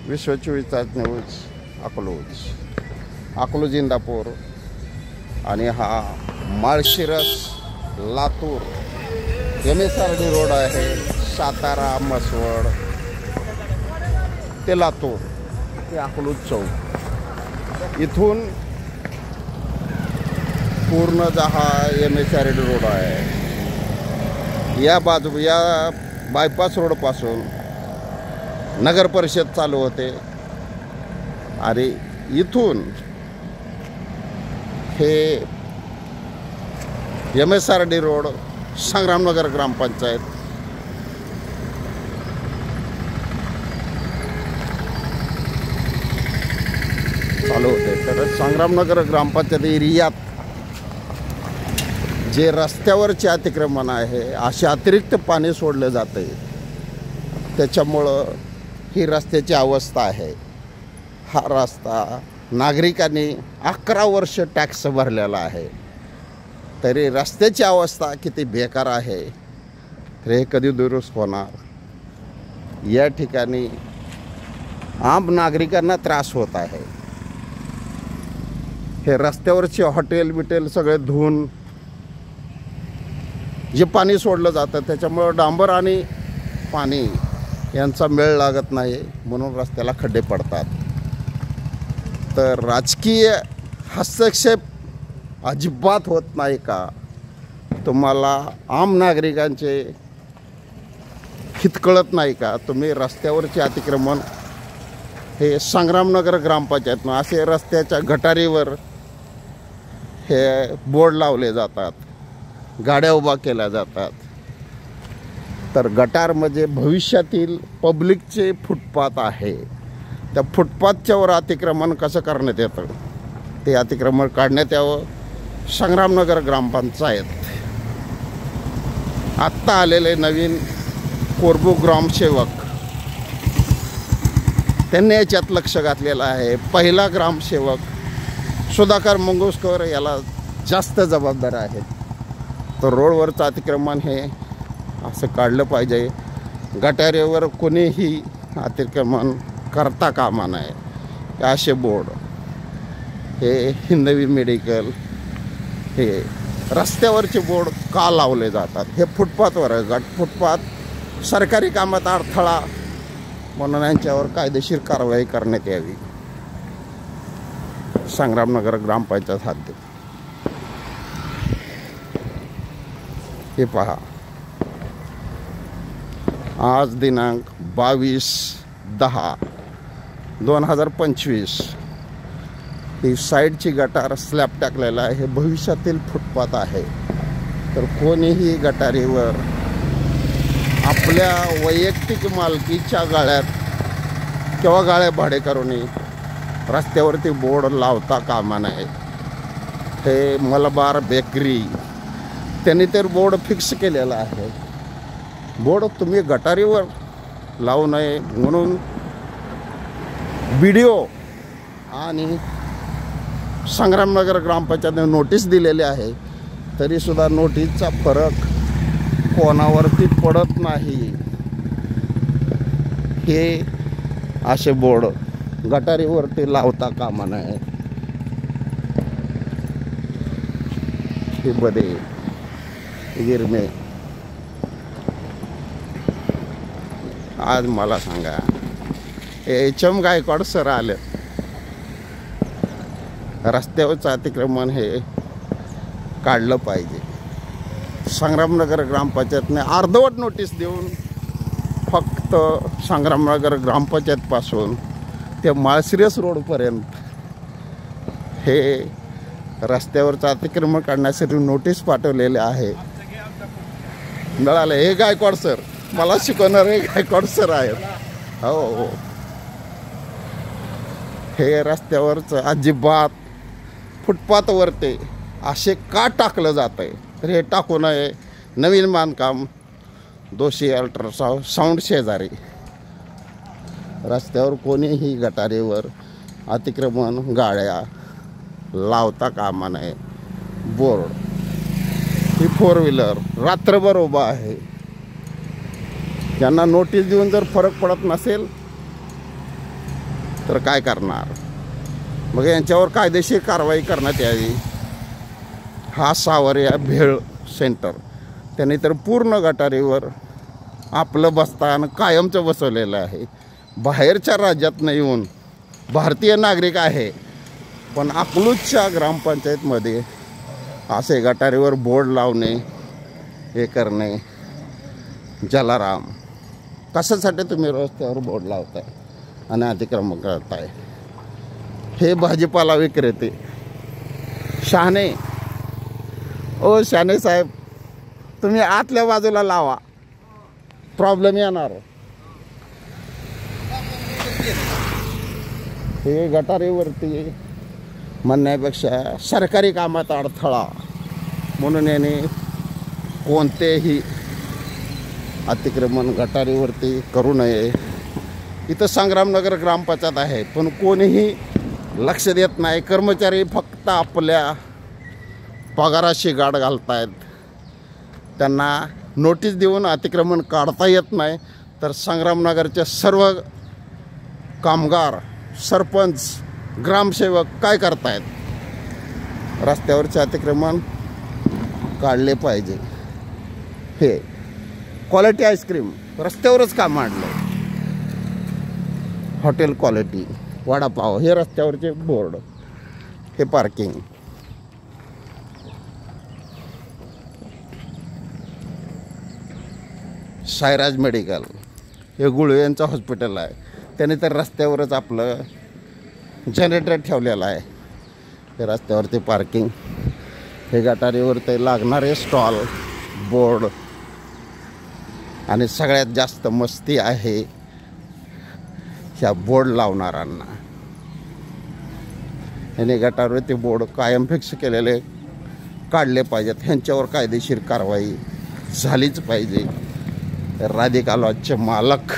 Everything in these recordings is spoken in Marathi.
विश्व 24 तास न्यूज अकलूज इंदापूर आणि हा माळशिरस लातूर MSRD रोड आहे. सातारा मसवड ते लातूर ते अकलूज चौक इथून पूर्ण हा MSRD रोड आहे. या बायपास रोडपासून नगर परिषद चालू होते आणि इथून हे MSRD रोड संग्रामनगर ग्रामपंचायत चालू होते. तर संग्रामनगर ग्रामपंचायत एरियात जे रस्त्यावरचे अतिक्रमण आहे असे अतिरिक्त पाणी सोडलं जाते. त्याच्यामुळं ही रस्त्याची अवस्था आहे. हा रस्ता नागरिकांनी 11 वर्ष टॅक्स भरलेला आहे, तरी रस्त्याची अवस्था किती बेकार आहे. तर हे कधी दुरुस्त होणार? या ठिकाणी आम नागरिकांना त्रास होत आहे. हे रस्त्यावरचे हॉटेल बिटेल सगळे धुवून जे पाणी सोडलं जातं त्याच्यामुळं डांबर आणि पाणी यांचा मेळ लागत नाही, म्हणून रस्त्याला खड्डे पडतात. तर राजकीय हस्तक्षेप अजिबात होत नाही का? तुम्हाला आम नागरिकांचे हित कळत नाही का? तुम्ही रस्त्यावरचे अतिक्रमण हे संग्रामनगर ग्रामपंचायतनं असे रस्त्याच्या गटारीवर हे बोर्ड लावले जातात, गाड्या उभा केल्या जातात. तर गटार म्हणजे भविष्यातील पब्लिकचे फुटपाथ आहे. त्या फुटपाथच्यावर अतिक्रमण कसं करण्यात येतं ते अतिक्रमण काढण्यात यावं. संग्रामनगर ग्रामपंचायत आत्ता आलेले नवीन कोरबू ग्रामसेवक त्यांनी याच्यात लक्ष घातलेलं आहे. पहिला ग्रामसेवक सुधाकर मंगुसकर याला जास्त जबाबदार आहेत. तर रोडवरचं अतिक्रमण हे असं काढलं पाहिजे. गटारीवर कोणीही अतिक्रमण करता कामा नये. असे बोर्ड हे हिंदवी मेडिकल हे रस्त्यावरचे बोर्ड का लावले जातात? हे फुटपाथवर आहे. फुटपाथ सरकारी कामात अडथळा म्हणून यांच्यावर कायदेशीर कारवाई करण्यात यावी. संग्रामनगर ग्रामपंचायत हद्दीत हे पहा. आज दिनांक 22/10/2025 ही साईडची गटार स्लॅब टाकलेला आहे. हे भविष्यातील फुटपाथ आहे. तर कोणीही गटारीवर आपल्या वैयक्तिक मालकीच्या गाळ्यात किंवा गाळ्या भाडेकरूंनी रस्त्यावरती बोर्ड लावता कामा नये. हे मलबार बेकरी त्यांनी तर बोर्ड फिक्स केलेला आहे. बोर्ड तुम्ही गटारीवर लावू नये म्हणून BDO आणि संग्रामनगर ग्रामपंचायतने नोटीस दिलेली आहे. तरीसुद्धा नोटीसचा फरक कोणावरती पडत नाही. हे असे बोर्ड गटारीवरती लावता कामा नये. हे बदे गिरमे आज मला सांगा, HM गायकवाड सर आले. रस्त्यावरचं अतिक्रमण हे काढलं पाहिजे. संग्रामनगर ग्रामपंचायतने अर्धवट नोटीस देऊन फक्त संग्रामनगर ग्रामपंचायतपासून ते माळशिरस रोडपर्यंत हे रस्त्यावरचं अतिक्रमण काढण्यासाठी नोटीस पाठवलेले आहे. मिळाले. हे गायकवाड सर मला शिकवणारे गायकवाड सर आहेत. हो, हे रस्त्यावरचं अजिबात फुटपाथवरती असे का टाकलं जातं आहे? तर हे टाकू नये. नवीन बांधकाम दोषी अल्ट्रासाऊंड शेजारी रस्त्यावर कोणीही गटारीवर अतिक्रमण गाड्या लावता कामा नये. बोर्ड ही 4 व्हीलर रात्रभर उभा आहे. त्यांना नोटीस देऊन जर फरक पडत नसेल तर काय करणार? मग यांच्यावर कायदेशीर कारवाई करण्यात यावी. हा सावर्या भेळ सेंटर त्यांनी तर पूर्ण गटारीवर आपलं बस्तान कायमचं बसवलेलं आहे. बाहेरच्या राज्यातनं येऊन भारतीय नागरिक आहे, पण अकलूजच्या ग्रामपंचायतमध्ये असे गटारीवर बोर्ड लावणे, हे करणे. जलाराम, कशासाठी तुम्ही रस्त्यावर बोर्ड लावताय आणि अतिक्रमण करताय? हे भाजीपाला विक्रेते शहाणे. ओ शहाणे साहेब, तुम्ही आतल्या बाजूला लावा, प्रॉब्लेम येणार. हे गटारीवरती म्हणण्यापेक्षा सरकारी कामात अडथळा म्हणून याने कोणतेही अतिक्रमण गटारीवरती करू नये. इथं संग्रामनगर ग्रामपंचायत आहे, पण कोणीही लक्ष देत नाही. कर्मचारी फक्त आपल्या पगाराशी गाठ घालतायत. त्यांना नोटीस देऊन अतिक्रमण काढता येत नाही, तर संग्रामनगरचे सर्व कामगार, सरपंच, ग्रामसेवक काय करतायत? रस्त्यावरचे अतिक्रमण काढले पाहिजे. हे क्वालिटी आईस्क्रीम रस्त्यावरच का मांडलं? हॉटेल क्वालिटी वडापाव, हे रस्त्यावरचे बोर्ड, हे पार्किंग. सायराज मेडिकल, हे गुळवे यांचं हॉस्पिटल आहे. त्याने तर रस्त्यावरच आपलं जनरेटर ठेवलेलं आहे. हे रस्त्यावरती पार्किंग, हे गटारीवर ते लागणारे स्टॉल, बोर्ड. आणि सगळ्यात जास्त मस्ती आहे ह्या बोर्ड लावणाऱ्यांना. ह्याने गटारीवरती बोर्ड कायम फिक्स केलेले काढले पाहिजेत. ह्यांच्यावर कायदेशीर कारवाई झालीच पाहिजे. राधिका लॉजचे मालक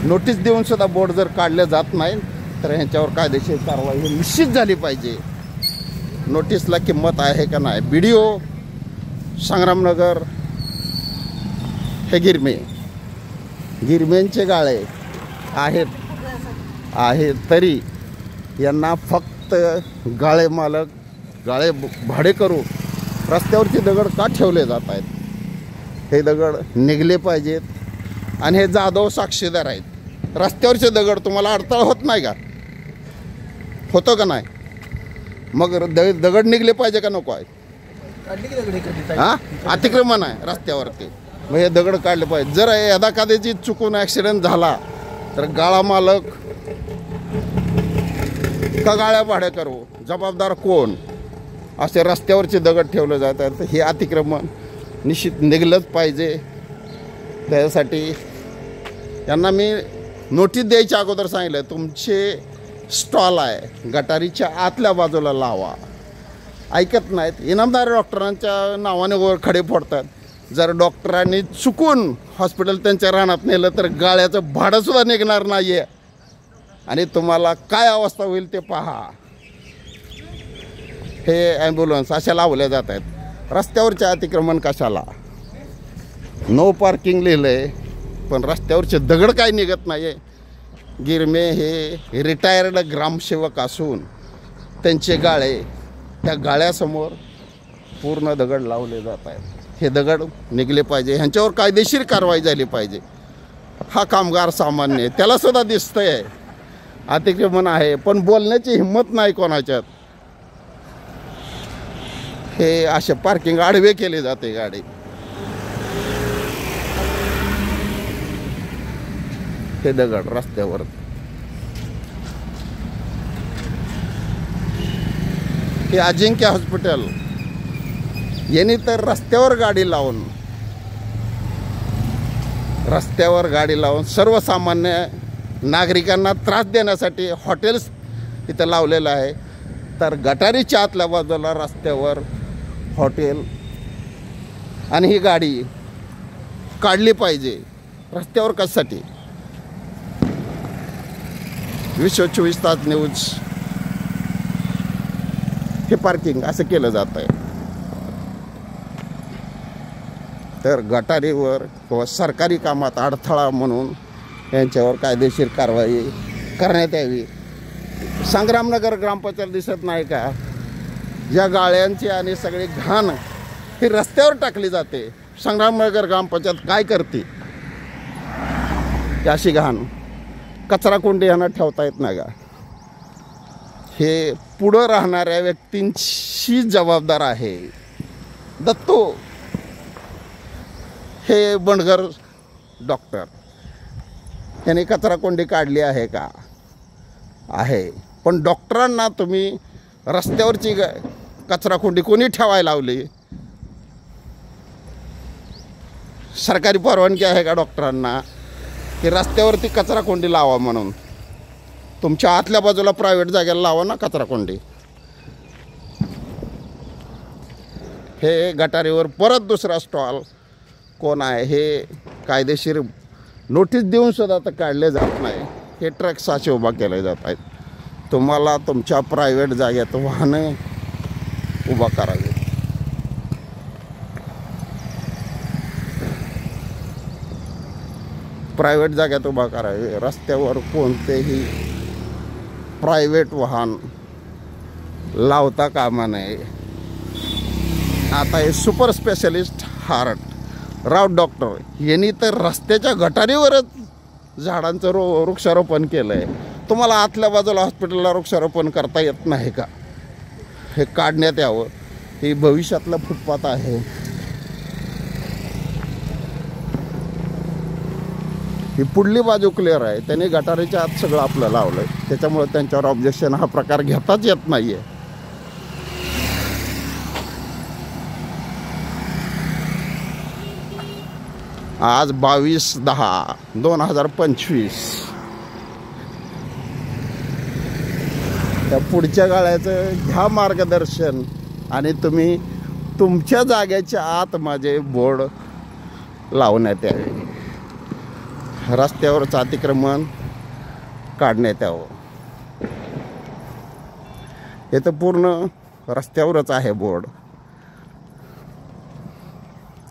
नोटीस देऊन सुद्धा बोर्ड जर काढले जात नाही, तर ह्यांच्यावर कायदेशीर कारवाई ही निश्चित झाली पाहिजे. नोटीसला किंमत आहे का नाही? BDO संग्रामनगर हे गिरमेंचे गाळे आहेत तरी यांना फक्त गाळे मालक, गाळे भाडे करू रस्त्यावरचे दगड का ठेवले जात आहेत? हे दगड निघले पाहिजेत. आणि हे जाधव साक्षीदार आहेत. रस्त्यावरचे दगड तुम्हाला अडथळा होत नाही का? होतं का नाही? मग दगड निघले पाहिजे का नको आहे? हां, अतिक्रमण आहे रस्त्यावरती, मग हे दगड काढले पाहिजे. जर यदा कदाची चुकून ॲक्सिडेंट झाला तर गाळा मालक का गाळ्या भाडे करू? जबाबदार कोण? असे रस्त्यावरचे दगड ठेवले जातात. हे अतिक्रमण निश्चित निघलंच पाहिजे. त्यासाठी यांना मी नोटीस द्यायच्या अगोदर सांगितलं, तुमचे स्टॉल आहे गटारीच्या आतल्या बाजूला लावा. ऐकत नाहीत. इनामदार डॉक्टरांच्या नावाने वर खडे फोडतात. जर डॉक्टरांनी चुकून हॉस्पिटल त्यांच्या रानात नेलं तर गाळ्याचं भाडंसुद्धा निघणार नाही आहे. आणि तुम्हाला काय अवस्था होईल ते पहा. हे ॲम्ब्युलन्स अशा लावल्या जात आहेत. रस्त्यावरचे अतिक्रमण कशाला? नो पार्किंग लिहिलं आहे, पण रस्त्यावरचे दगड काय निघत नाही आहे. गिरमे हे रिटायर्ड ग्रामसेवक असून त्यांचे गाळे, त्या गाळ्यासमोर पूर्ण दगड लावले जात आहेत. हे दगड निघले पाहिजे. ह्यांच्यावर कायदेशीर कारवाई झाली पाहिजे. हा कामगार सामान्य, त्याला सुद्धा दिसतंय अतिक्रमण आहे, पण बोलण्याची हिंमत नाही कोणाच्यात. हे असे पार्किंग आडवे केले जाते गाडी. हे दगड रस्त्यावर. हे अजिंक्य हॉस्पिटल, यांनी तर रस्त्यावर गाडी लावून सर्वसामान्य नागरिकांना त्रास देण्यासाठी हॉटेल्स इथं लावलेलं आहे. तर गटारीच्या आतल्या बाजूला रस्त्यावर हॉटेल आणि ही गाडी काढली पाहिजे. रस्त्यावर कशासाठी? विश्व 24 तास न्यूज. हे पार्किंग असं केलं जात आहे. तर गटारीवर किंवा सरकारी कामात अडथळा म्हणून यांच्यावर कायदेशीर कारवाई करण्यात यावी. संग्रामनगर ग्रामपंचायत दिसत नाही का, या गाळ्यांची आणि सगळी घाण ही रस्त्यावर टाकली जाते. संग्रामनगर ग्रामपंचायत काय करते? अशी घाण कचरा कोंडी यांना ठेवता येत नाही का? हे पुढं राहणाऱ्या व्यक्तींची जबाबदार आहे. दत्तू हे बंडगर डॉक्टर यांनी कचरा कोंडी काढली आहे का? आहे. पण डॉक्टरांना तुम्ही रस्त्यावरची कचरा कोंडी कोणी ठेवायला लावली? सरकारी परवानगी आहे का डॉक्टरांना की रस्त्यावरती कचरा कोंडी लावा म्हणून? तुमच्या आतल्या बाजूला प्रायव्हेट जागेला लावा ना कचरा कोंडी. हे गटारीवर परत दुसरा स्टॉल कोण आहे हे कायदेशीर नोटीस देऊन सुद्धा तर काढले जात नाही. हे ट्रक्स असे उभा केले जात आहेत. तुम्हाला तुमच्या प्रायव्हेट जागेत वाहने उभा करावी. प्रायव्हेट जागेत उभा करावे. रस्त्यावर कोणतेही प्रायव्हेट वाहन लावता कामा नये. आता हे super specialist heart Raut doctor यांनी तर रस्त्याच्या गटारीवरच झाडांचं वृक्षारोपण केलं आहे. तुम्हाला आतल्या बाजूला हॉस्पिटलला वृक्षारोपण करता येत नाही का? हे काढण्यात यावं. हे भविष्यातलं फुटपाथ आहे. ही पुढली बाजू क्लिअर आहे. त्यांनी गटारीच्या आत सगळं आपलं लावलं आहे. त्याच्यामुळे त्यांच्यावर ऑब्जेक्शन हा प्रकार घेताच येत नाही आहे. आज 22/10/2025 त्या पुढच्या गाळ्याचं घ्या मार्गदर्शन आणि तुम्ही तुमच्या जागेच्या आत माझे बोर्ड लावण्यात यावे. रस्त्यावरचं अतिक्रमण काढण्यात यावं. हे तर पूर्ण रस्त्यावरच आहे बोर्ड.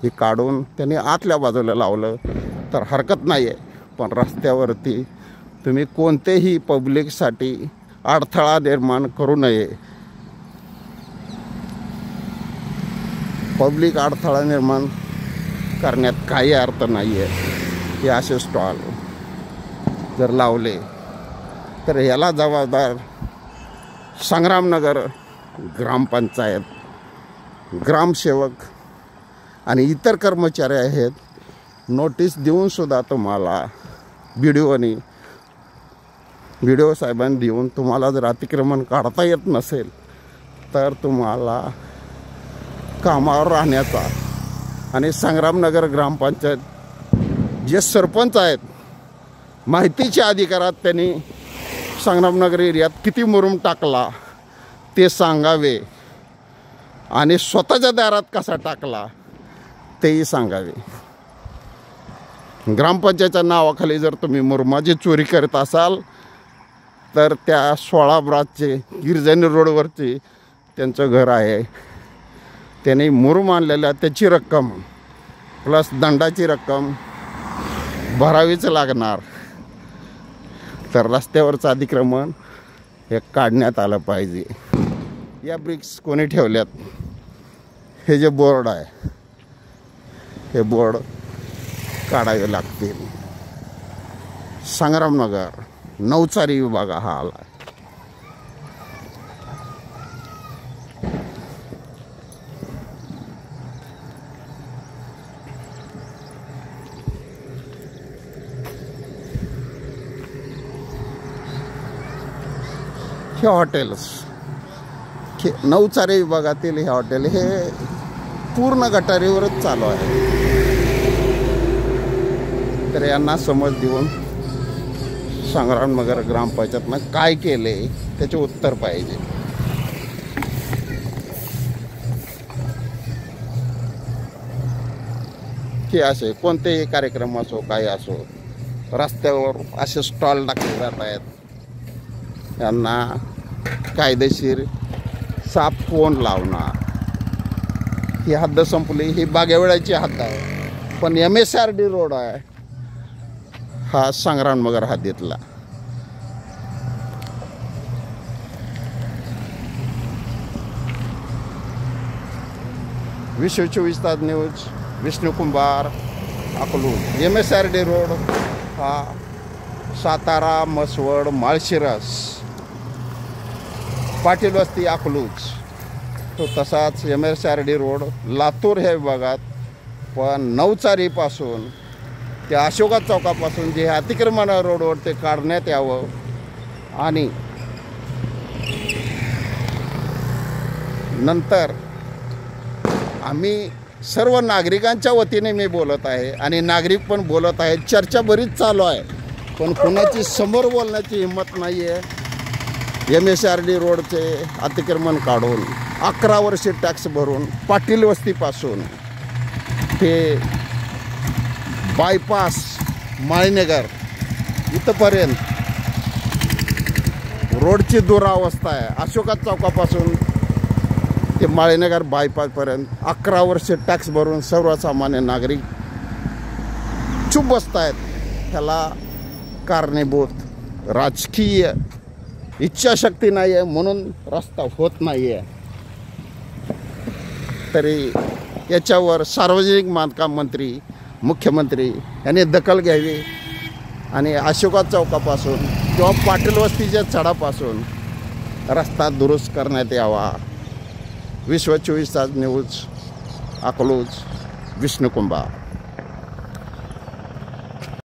हे काढून त्यांनी आतल्या बाजूला लावलं तर हरकत नाही आहे. पण रस्त्यावरती तुम्ही कोणतेही पब्लिकसाठी अडथळा निर्माण करू नये. पब्लिक अडथळा निर्माण करण्यात काही अर्थ नाही आहे. हे असे स्टॉल जर लावले तर याला जबाबदार संग्रामनगर ग्रामपंचायत, ग्रामसेवक आणि इतर कर्मचारी आहेत. नोटीस देऊनसुद्धा तुम्हाला व्हिडिओ साहेबांनी देऊन तुम्हाला जर अतिक्रमण काढता येत नसेल तर तुम्हाला कामावर राहण्याचा आणि संग्रामनगर ग्रामपंचायत जे सरपंच आहेत माहितीच्या अधिकारात त्यांनी संग्रामनगर एरियात किती मुरुम टाकला ते सांगावे आणि स्वतःच्या दारात कसा टाकला तेही सांगावे. ग्रामपंचायतच्या नावाखाली जर तुम्ही मुरुमाची चोरी करत असाल तर त्या 16 ब्रांचचे गिरजानी रोडवरची त्यांचं घर आहे. त्यांनी मुरुम आणलेल्या त्याची रक्कम प्लस दंडाची रक्कम भरावीच लागणार. तर रस्त्यावरचं अतिक्रमण हे काढण्यात आलं पाहिजे. या ब्रिक्स कोणी ठेवल्यात? हे जे बोर्ड आहे हे बोर्ड काढावे लागतील. संग्रामनगर नवचारी विभाग हा आला. हे हॉटेल्स नवचारी विभागातील हे हॉटेल हे पूर्ण गटारीवरच चालू आहे. तर यांना समज देऊन संग्रामनगर ग्रामपंचायतनं काय केले त्याचे उत्तर पाहिजे. की असे कोणतेही कार्यक्रम असो काय असो रस्त्यावर असे स्टॉल टाकले जात आहेत. यांना कायदेशीर साप कोण लावणार? ही हद्द संपली. ही बागेवळ्याची हद्द आहे पण MSRD रोड आहे हा संग्रामनगर हद्दीतला. विश्व 24 तास न्यूज, विष्णू कुंभार, अकलूज. MSRD रोड हा सातारा, मसवड, माळशिरस, पाटील वस्ती, अकलूज तो तसाच MSRD रोड लातूर ह्या विभागात. पण नवचारीपासून ते अशोका चौकापासून जे अतिक्रमण रोडवर ते काढण्यात यावं. आणि नंतर आम्ही सर्व नागरिकांच्या वतीने मी बोलत आहे आणि नागरिक पण बोलत आहेत. चर्चा बरीच चालू आहे पण कोणाची समोर बोलण्याची हिंमत नाही आहे. MSRD रोडचे अतिक्रमण काढून 11 वर्षे टॅक्स भरून पाटील वस्तीपासून ते बायपास माळीनगर इथंपर्यंत रोडची दुरावस्था आहे. अशोका चौकापासून ते माळीनगर बायपासपर्यंत 11 वर्षे टॅक्स भरून सर्वसामान्य नागरिक चूप बसत आहेत. ह्याला कारणीभूत राजकीय इच्छाशक्ती नाही आहे म्हणून रस्ता होत नाही आहे. तरी याच्यावर सार्वजनिक बांधकाम मंत्री, मुख्यमंत्री यांनी दखल घ्यावी आणि अशोका चौकापासून किंवा पाटील वस्तीच्या चढापासून रस्ता दुरुस्त करण्यात यावा. विश्व 24 तास न्यूज, अकलूज, विष्णू कुंभार.